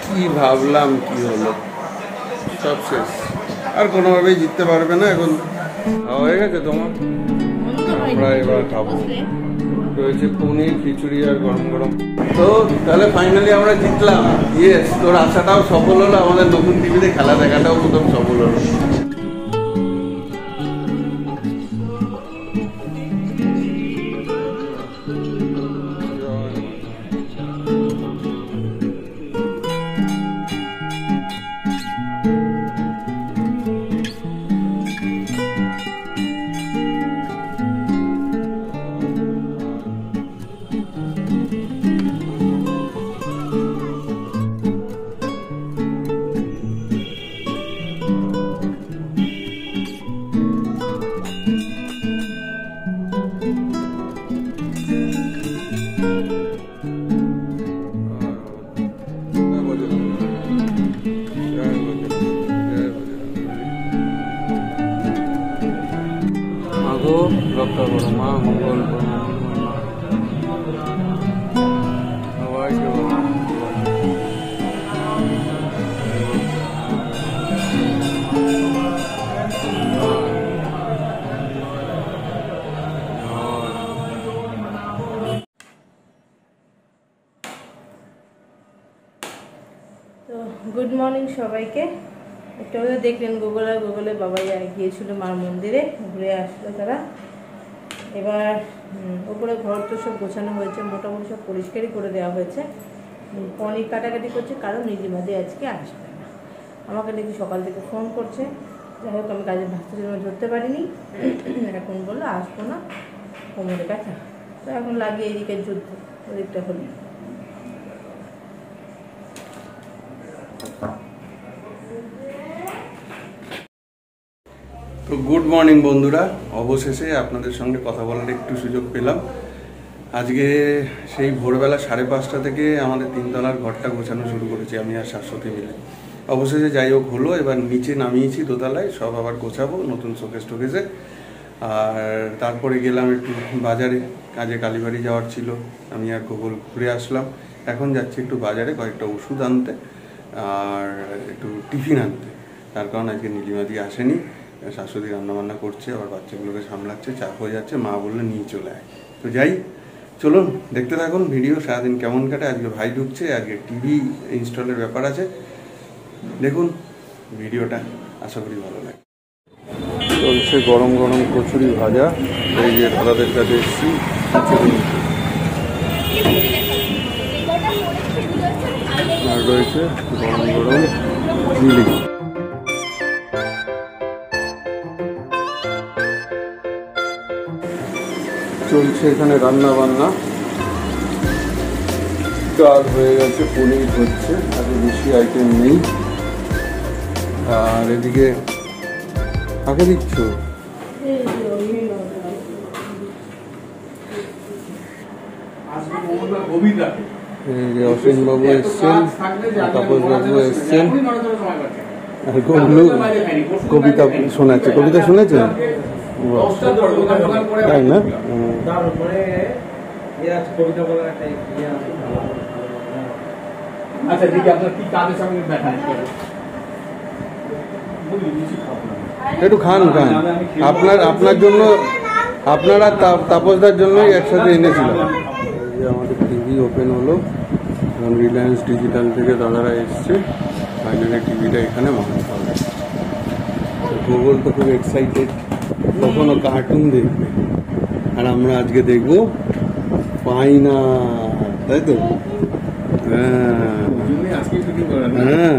কি ভাবলাম কি হলো, সব শেষ। আর কোনোভাবেই জিততে পারবে না। এখন হয়ে গেছে তোমার, আমরা এবার খাবো। রয়েছে পনির, খিচুড়ি আর গরম গরম। তো তাহলে ফাইনালি আমরা জিতলাম। ইয়েস, তোর আশাটাও সফল হলো, আমাদের নতুন টিভিতে খেলা দেখাটাও প্রথম সফল হলো। রক্ষা করো মা, মঙ্গল করো। তো গুড মর্নিং সবাইকে। একটু দেখলেন গুগলে বাবাই গিয়েছিল মার মন্দিরে, ঘুরে আসলো তারা। এবার ওপরে ঘর তো সব গোছানো হয়েছে, মোটামুটি সব পরিষ্কারই করে দেওয়া হয়েছে। পনির কাটাকাটি করছে, কারণ নীলিমাদি আজকে আসবে না। আমাকে দেখি সকাল থেকে ফোন করছে। যাই হোক, আমি কাজের ভাস্তার জন্য ধরতে পারিনি। এখন বললো আসবো না, কোমরে ব্যথা। তো এখন লাগিয়ে এদিকে যুদ্ধ, ওদিকটা হলো। তো গুড মর্নিং বন্ধুরা, অবশেষে আপনাদের সঙ্গে কথা বলার একটু সুযোগ পেলাম। আজকে সেই ভোরবেলা 5:30 থেকে আমাদের 3তলার ঘরটা গোছানো শুরু করেছি আমি আর শাশ্বতী মিলে। অবশেষে যাই হোক হলো। এবার নিচে নামিয়েছি দোতলায়, সব আবার গোছাবো নতুন শোকেসে। আর তারপরে গেলাম একটু বাজারে, কাজে কালীবাড়ি যাওয়ার ছিল। আমি আর গোগল ঘুরে আসলাম। এখন যাচ্ছি একটু বাজারে কয়েকটা ওষুধ আনতে আর একটু টিফিন আনতে। তার কারণ আজকে নীলিমাদি আসেনি, শাশুড়ি রান্নাবান্না করছে, আবার বাচ্চাগুলোকে সামলাচ্ছে, চাপ হয়ে যাচ্ছে। মা বললো নিয়ে চলে আয়। তো যাই, চলুন দেখতে থাকুন ভিডিও সারাদিন কেমন কাটে। আজকে ভাই ঢুকছে, আজকে টিভি ইনস্টলের ব্যাপার আছে। দেখুন ভিডিওটা, আশা করি ভালো লাগে। চলছে গরম গরম কচুরি ভাজা। এই যে দাদাদের কাছে এসেছি আর রয়েছে গরম গরম জিলিপি। চলছে এখানে রান্না বান্না। ডাল হয়ে গেছে, পনির হচ্ছে, আগে বেশি আইটেম নেই। আর এদিকে কাকে দিচ্ছ? এই যে অসীম বাবু এসছেন, তাপস বাবু এসছেন, আর গবলু কবিতা শোনাচ্ছে। কবিতা শুনেছেন? তাই না? একটু খান খান, আপনার জন্য, আপনারা তাপসদার জন্যই একসাথে এনেছিলাম। আমাদের টিভি ওপেন হলো, রিলায়েন্স ডিজিটাল থেকে দাদারা এসছে। ফাইনালি টিভিটা এখানে মানাতে হবে। গুগল তো খুব এক্সাইটেড, কখনো কার্টুন দেখবে, আর আমরা আজকে দেখবো ফাইনাল, তাই তো? হ্যাঁ,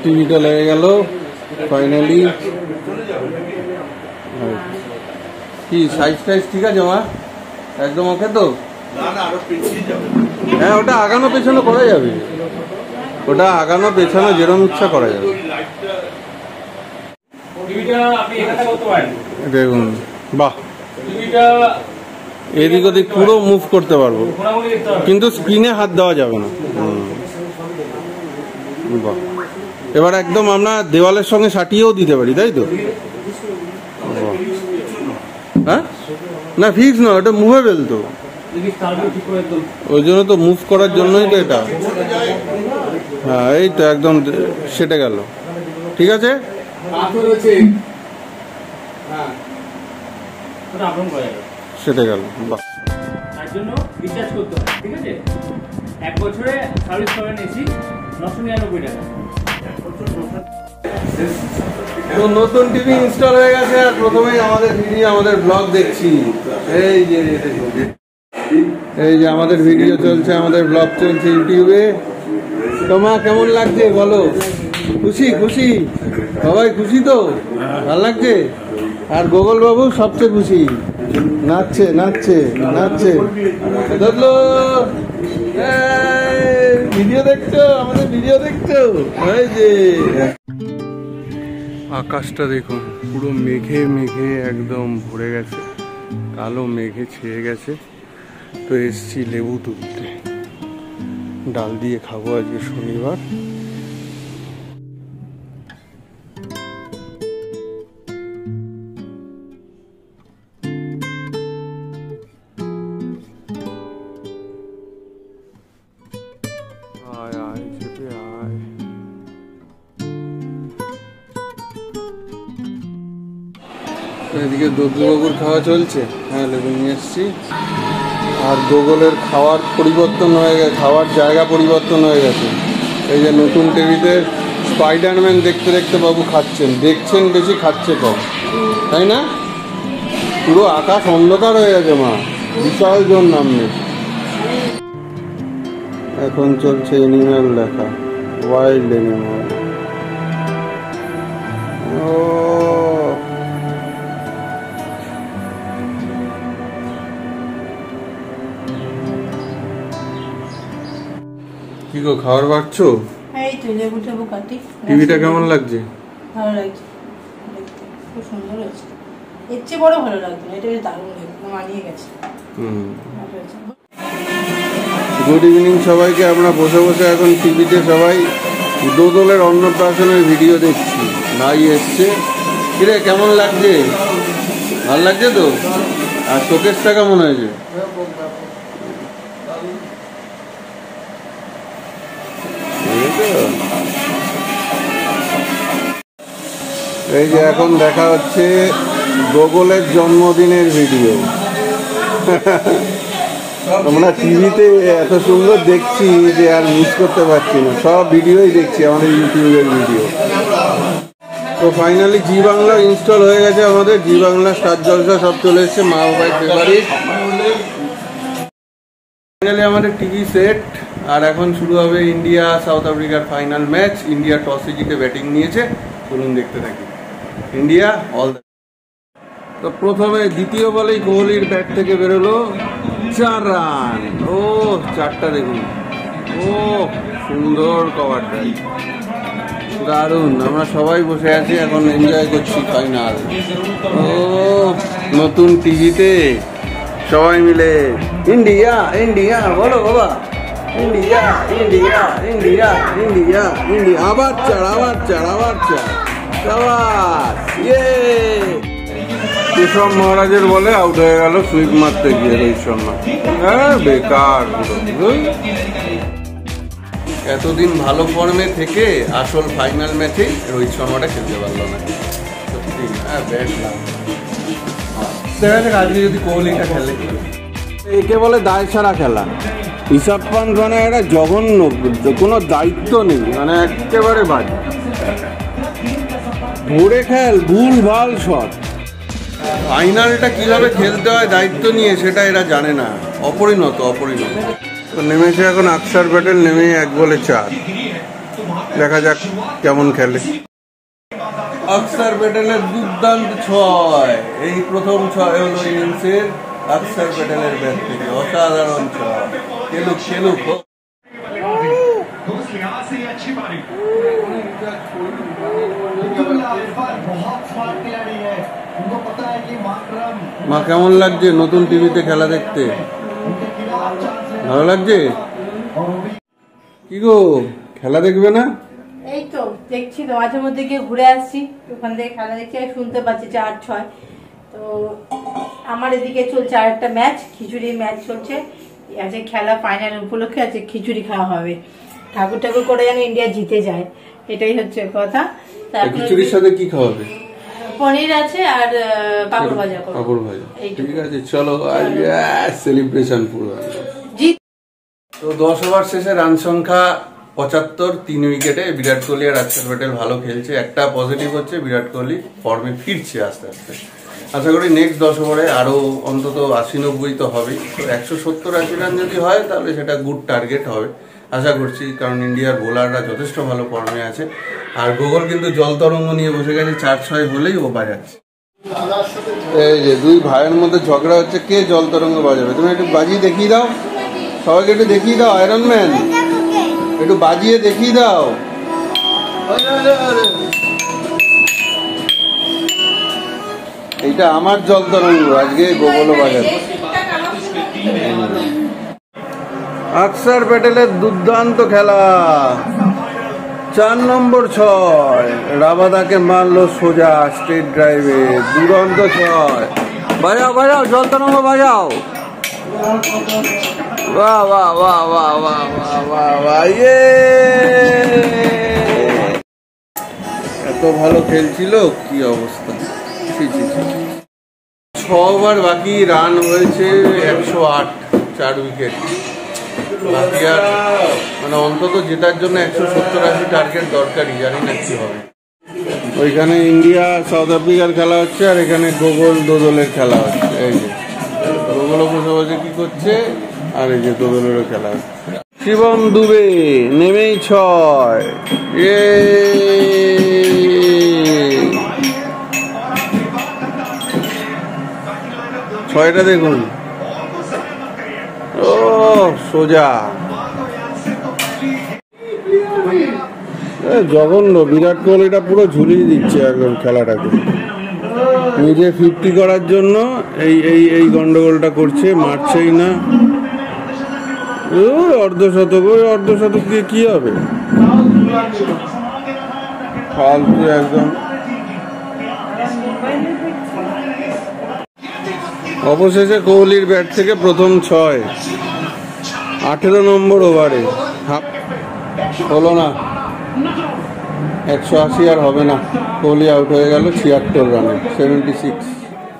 টিভিটা লেগে গেল ফাইনালি। কি সাইজ টাইজ ঠিক আছে মা? একদম ওকে তো? হ্যাঁ, ওটা আগানো পেছনে করা যাবে, ওটা আগানো পেছনে যেরকম ইচ্ছা করা যাবে। দেখুন, বাহ, এদিক ওদিক পুরো মুভ করতে পারবো, কিন্তু স্ক্রিনে হাত দেওয়া যাবে না। বাহ, এবার একদম আমরা দেওয়ালের সঙ্গে সাটিয়েও দিতে পারি, তাই তো? হ্যাঁ, না ফিক্স নয়, ওটা মুভেবল তো। ওই জন্য তো মুভ করার জন্যই তো এটা। হ্যাঁ এই তো একদম সেটে গেল, ঠিক আছে। সেটে গেল, বাহ। তার জন্য রিচার্জ করতে হবে, ঠিক আছে। 1 বছরে সার্ভিস করেন এসি 999 টাকা। তো নতুন টিভি ইনস্টল হয়ে গেছে আর প্রথমেই আমাদের ব্লগ দেখছি। এই যে আমাদের ভিডিও চলছে, আমাদের ব্লগ চলছে ইউটিউবে। তোমার কেমন লাগছে বলো? খুশি খুশি সবাই খুশি তো? ভালো লাগছে? আর গোগল বাবু সবচেয়ে খুশি, নাচছে নাচছে নাচছে। ভিডিও দেখছো? আমাদের ভিডিও দেখছো? এই যে আকাশটা দেখুন, পুরো মেঘে মেঘে একদম ভরে গেছে, কালো মেঘে ছেয়ে গেছে। তো এসছি লেবু তুলতে, ডাল দিয়ে খাবো আজকে শনিবার। আয় আয় চেপে আয়। এদিকে দদ্দুবাবুর খাওয়া চলছে, হ্যাঁ লেবু নিয়ে এসছি। আর গোগলের খাওয়ার পরিবর্তন হয়ে গেছে, খাওয়ার জায়গা পরিবর্তন হয়ে গেছে। এই যে নতুন টিভিতে স্পাইডারম্যান দেখতে দেখতে বাবু খাচ্ছেন, দেখছেন বেশি, খাচ্ছে কম, তাই না? পুরো আকাশ অন্ধকার হয়ে গেছে মা, বিশাল জন নামবে। এখন চলছে এনিম্যাল দেখা, ওয়াইল্ড এনিম্যাল। ও কি গো, খাবার পাচ্ছ? এই তো লেবু টেবু কাটি। টিভিটা কেমন লাগছে? ভালো লাগছে, খুব সুন্দর হয়েছে। এর চেয়ে বড় ভালো লাগছে না, এটা বেশ দারুণ লেবু, মানিয়ে গেছে। গুড ইভিনিং সবাইকে। আমরা বসে বসে এখন টিভিতে সবাই দোদলের অন্নপ্রাশনের ভিডিও দেখছি, ভাই এসছে। কিরে কেমন লাগছে? ভালো লাগছে তো? আর শোকেসটা কেমন হয়েছে? এই যে এখন দেখা হচ্ছে গোগলের জন্মদিনের ভিডিও। আমরা টিভিতে এত সুন্দর দেখছি যে আর মিস করতে পারছি না, সব ভিডিওই দেখছি, আমাদের ইউটিউবের ভিডিও। তো ফাইনালি জি বাংলা ইনস্টল হয়ে গেছে আমাদের, জি বাংলা স্টার জলসা সব চলে এসছে, মা বাবার ফেভারিট। ফাইনালি আমাদের টিভি সেট। আর এখন শুরু হবে ইন্ডিয়া সাউথ আফ্রিকার ফাইনাল ম্যাচ। ইন্ডিয়া টসে জিতে ব্যাটিং নিয়েছে, চলুন দেখতে থাকি। India all. তো প্রথমে দ্বিতীয় বলেই কোহলির ব্যাট থেকে বেরোলো 4 রান। ও 4টা দেখুন, ও সুন্দর কভার ড্রাইভ, দারুণ। আমরা সবাই বসে আছি এখন, এনজয় করছি ফাইনাল। ও নতুন টিভিতে সবাই মিলে ইন্ডিয়া ইন্ডিয়া বলো বাবা, India India India India India. আবার চার আবার চার আবার চার, ইয়ে। কেশব মহারাজের বলে আউট হয়ে গেল সুইপ মারতে গিয়ে রোহিত শর্মা। হ্যাঁ বেকার। এতদিন ভালো ফর্মে থেকে আসল ফাইনাল ম্যাচে রোহিত শর্মাটা খেলতে পারলো না, সত্যি। হ্যাঁ ব্যাড লাগ। দেখা যাক আজকে যদি কোহলিটা খেলে। একে বলে দায় ছাড়া খেলা। ঋষভ পান্ট মানে একটা জঘন্য, কোনো দায়িত্ব নেই, মানে একেবারে বাজে। ভোরে খেল, ভুল ভাল শট। ফাইনালটা কিভাবে খেলতে হয় দায়িত্ব নিয়ে, সেটা এরা জানে না, অপরিণত অপরিণত। তো নেমেছে এখন অক্ষর প্যাটেল, নেমে 1 বলে 4। দেখা যাক কেমন খেলে। অক্ষর প্যাটেলের দুর্দান্ত 6, এই প্রথম 6 হলো ইনিংসের অক্ষর প্যাটেলের ব্যাট থেকে, অসাধারণ 6। খেলুক খেলুক। মা কেমন লাগছে নতুন টিভিতে খেলা দেখতে? ভালো লাগছে? কি গো খেলা দেখবে না? এই তো দেখছি তো, মাঝে মধ্যে গিয়ে ঘুরে আসছি, ওখান থেকে খেলা দেখছি, শুনতে পাচ্ছি 4-6। তো আমার এদিকে চলছে আর একটা ম্যাচ, খিচুড়ির ম্যাচ চলছে। আজকে খেলা ফাইনাল উপলক্ষে আজকে খিচুড়ি খাওয়া হবে। ঠাকুর ঠাকুর করে যেন ইন্ডিয়া জিতে যায়, এটাই হচ্ছে কথা। খিচুড়ির সাথে কি খাওয়াবে? পনির আছে আর পাপড় ভাজা। পাপড় ভাজা, ঠিক আছে। চলো সেলিব্রেশন পুরো। তো 10 ওভার শেষে রান সংখ্যা 75, 3 উইকেটে। বিরাট কোহলি আর অক্ষর প্যাটেল ভালো খেলছে। একটা পজিটিভ হচ্ছে বিরাট কোহলি ফর্মে ফিরছে আস্তে আস্তে। আশা করি নেক্সট 10 ওভারে আরো অন্তত 80-90 তো হবেই। তো 170-80 রান যদি হয় তাহলে সেটা গুড টার্গেট হবে আশা করছি, কারণ ইন্ডিয়ার বোলাররা যথেষ্ট ভালো ফর্মে আছে। আর গোগল কিন্তু জল তরঙ্গ নিয়ে বসে গেছে, 4-6 হলেই ও বাজাচ্ছে। এই যে দুই ভাইয়ের মধ্যে ঝগড়া হচ্ছে কে জল তরঙ্গ বাজাবে। তুমি একটু বাজিয়ে দেখিয়ে দাও, সবাইকে একটু দেখিয়ে দাও। আয়রন ম্যান একটু বাজিয়ে দেখিয়ে দাও। এইটা আমার জল তরঙ্গ, আজকে গোগলও বাজাবে। অক্ষর প্যাটেলের দুর্দান্ত খেলা, 4 নম্বর 6, রাবাদাকে মারলো সোজা স্ট্রেট ড্রাইভে, দুরন্ত 6। বাজাও বাজাও জল তরঙ্গ বাজাও। বাহ বাহ বাহ বাহ বাহ বাহ বাহ বাহ, এত ভালো খেলছিল, কি অবস্থা। 6 ওভার বাকি, রান হয়েছে 108, 4 উইকেট বাকি। আর মানে অন্তত জেতার জন্য 170-80 টার্গেট দরকারই, জানি না কি হবে। ওইখানে ইন্ডিয়া সাউথ আফ্রিকার খেলা হচ্ছে, আর এখানে গোগল দোদলের খেলা হচ্ছে। এই যে গোগলও বসে বসে কি করছে, আর এই যে দোদলেরও খেলা হচ্ছে। শিবম দুবে নেমেই 6। 6টা দেখুন, ও সোজা জঘন্য। বিরাট কোহলিটা পুরো ঝুলিয়ে দিচ্ছে একদম খেলাটাকে, নিজে 50 করার জন্য এই গন্ডগোলটা করছে, মারছেই না। অর্ধশতক, ওই অর্ধশতক দিয়ে কি হবে, ফালতু একদম। অবশেষে কোহলির ব্যাট থেকে প্রথম 6, 18 নম্বর ওভারে। হলো না, 180 আর হবে না। কোহলি আউট হয়ে গেল 76 রানে, 76।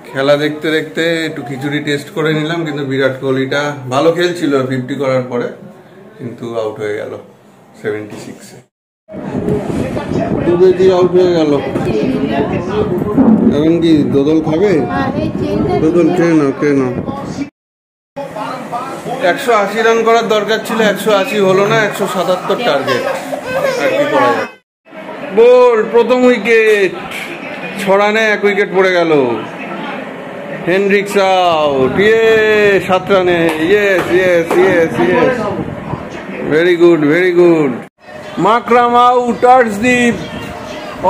খেলা দেখতে দেখতে একটু খিচুড়ি টেস্ট করে নিলাম, কিন্তু বিরাট কোহলিটা ভালো খেলছিল 50 করার পরে, কিন্তু আউট হয়ে গেল 76-এ। দুবে দিয়ে আউট হয়ে গেল। এখন কি দোদল খাবে? দোদল খেয়ে নাও, খেয়ে নাও। 180 রান করার দরকার ছিল, 180 হলো না, 177 টার্গেট। আর কি করা যায়। বল, প্রথম উইকেট, 6 রানে 1 উইকেট পড়ে গেল। হেনরিক্স আউট, 7 রানে। Yes yes yes yes, very good very good. মাকরাম out, Arshdeep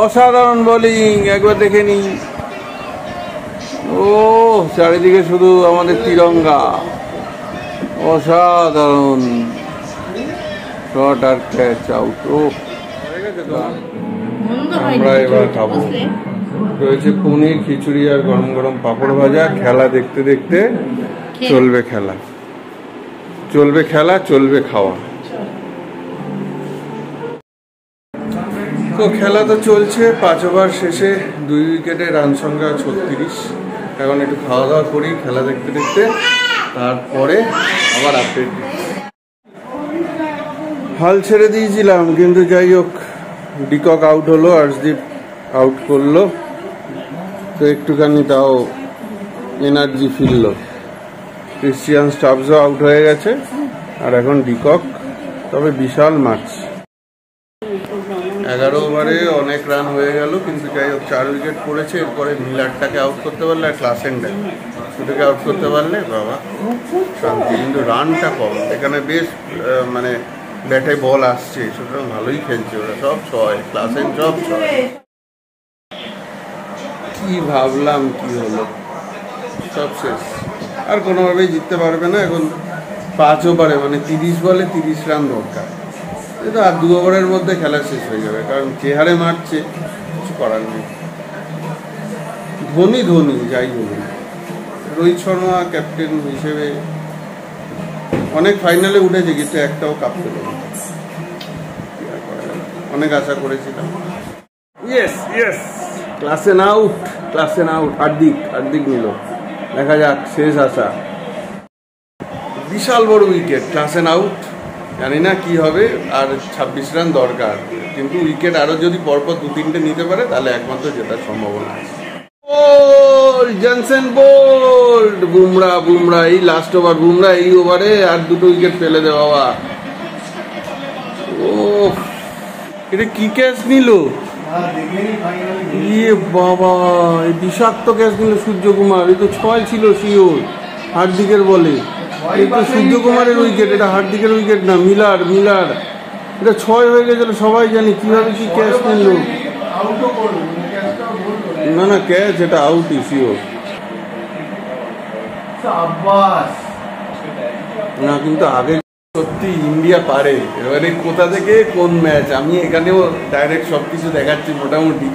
অসাধারণ বোলিং, একবার দেখে নি। ও চারিদিকে শুধু আমাদের তিরঙ্গা, অসাধারণ শট আর ক্যাচ আউট। ও আমরা এবার খাবো, রয়েছে পনির, খিচুড়ি আর গরম গরম পাঁপড় ভাজা। খেলা দেখতে দেখতে চলবে খেলা, চলবে খেলা, চলবে খাওয়া। তো খেলা তো চলছে, 5 ওভার শেষে 2 উইকেটে রান সংখ্যা 36। এখন একটু খাওয়া দাওয়া করি খেলা দেখতে দেখতে, তারপরে আবার আপডেট। হাল ছেড়ে দিয়েছিলাম, কিন্তু যাই হোক ডিকক আউট হলো, আর্শদীপ আউট করলো, তো একটুখানি তাও এনার্জি ফিরল। ক্রিশ্চিয়ান স্টাবসও আউট হয়ে গেছে, আর এখন ডিকক। তবে বিশাল ম্যাচ, 11 ওভারে অনেক রান হয়ে গেল, কিন্তু যাই হোক 4 উইকেট পড়েছে। এরপরে মিলারটাকে আউট করতে পারলে আর ক্লাসেন্ডে দুটোকে আউট করতে পারলে বাবা শান্তি। কিন্তু রানটা কম, এখানে বেশ মানে ব্যাটে বল আসছে, সুতরাং ভালোই খেলছে ওরা। সব 6, ক্লাসেন্ড সব 6। কি ভাবলাম, কি হলো, সব শেষ। আর কোনোভাবেই জিততে পারবে না। এখন 5 ওভারে মানে 30 বলে 30 রান দরকার। এটা আর 2 ওভারের মধ্যে খেলা শেষ হয়ে যাবে, কারণ যে হারে মারছে কিছু করার নেই। ধোনি ধোনি যাই বলুন, রোহিত শর্মা ক্যাপ্টেন হিসেবে অনেক ফাইনালে উঠেছে, কিন্তু একটাও কাপ পেল না। অনেক আশা করেছিলাম। ইয়েস ইয়েস, ক্লাসে আউট হার্দিক নিল। দেখা যাক, শেষ আশা। বিশাল বড় উইকেট, ক্লাসে আউট। জানি না কি হবে, আর 26 রান দরকার, কিন্তু উইকেট আরো যদি পরপর 2-3টে নিতে পারে তাহলে একমাত্র জেতার সম্ভাবনা আছে। জনসন বোল্ড, বুমরা এই লাস্ট ওভার, বুমরা এই ওভারে আর 2টো উইকেট ফেলে দে বাবা। ও এটা কি ক্যাচ নিল, ইয়ে বাবা, এই বিষাক্ত ক্যাচ নিল সূর্যকুমার। এই তো 6 ছিল শিওর, হার্দিকের বলে। এই তো সূর্যকুমারের উইকেট, এটা হার্দিকের উইকেট না, মিলার। এটা 6 হয়ে গেছিল, সবাই জানি। কিভাবে কি ক্যাচ নিল? না ক্যাচ, এটা আউটই শিওর না। কিন্তু আগে সত্যি ইন্ডিয়া পারে। এবারে কোথা থেকে কোন ম্যাচ, আমি এখানেও ডাইরেক্ট সবকিছু দেখাচ্ছি মোটামুটি,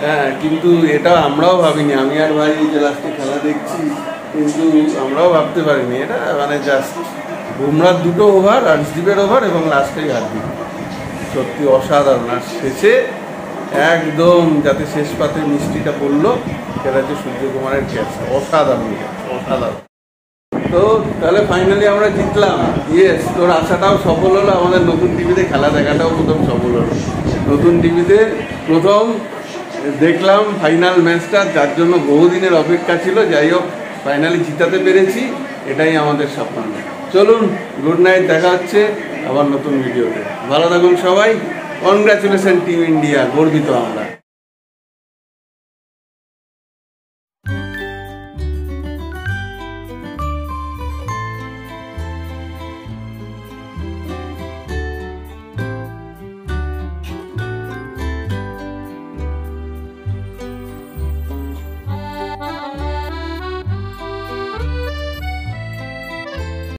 হ্যাঁ, কিন্তু এটা আমরাও ভাবিনি। আমি আর ভাই যে লাস্টে খেলা দেখছি, কিন্তু আমরাও ভাবতে পারিনি। এটা মানে জাস্ট বুমরার 2টো ওভার, আর্শদীপের ওভার এবং লাস্টেই হার্দিক, সত্যি অসাধারণ। আর শেষে একদম যাতে শেষ পাতে মিষ্টিটা পড়লো, সেটা হচ্ছে সূর্যকুমারের ক্যাচ। অসাধারণ। তো তাহলে ফাইনালি আমরা জিতলাম। ইয়েস, তোর আশাটাও সফল হলো, আমাদের নতুন টিভিতে খেলা দেখাটাও প্রথম সফল হলো। নতুন টিভিতে প্রথম দেখলাম ফাইনাল ম্যাচটা, যার জন্য বহুদিনের অপেক্ষা ছিল। যাই হোক, ফাইনালি জিতাতে পেরেছি, এটাই আমাদের সাফল্য। চলুন, গুড নাইট, দেখা হচ্ছে আবার নতুন ভিডিওতে। ভালো থাকুন সবাই। কনগ্রাচুলেশন টিম ইন্ডিয়া, গর্বিত আমরা।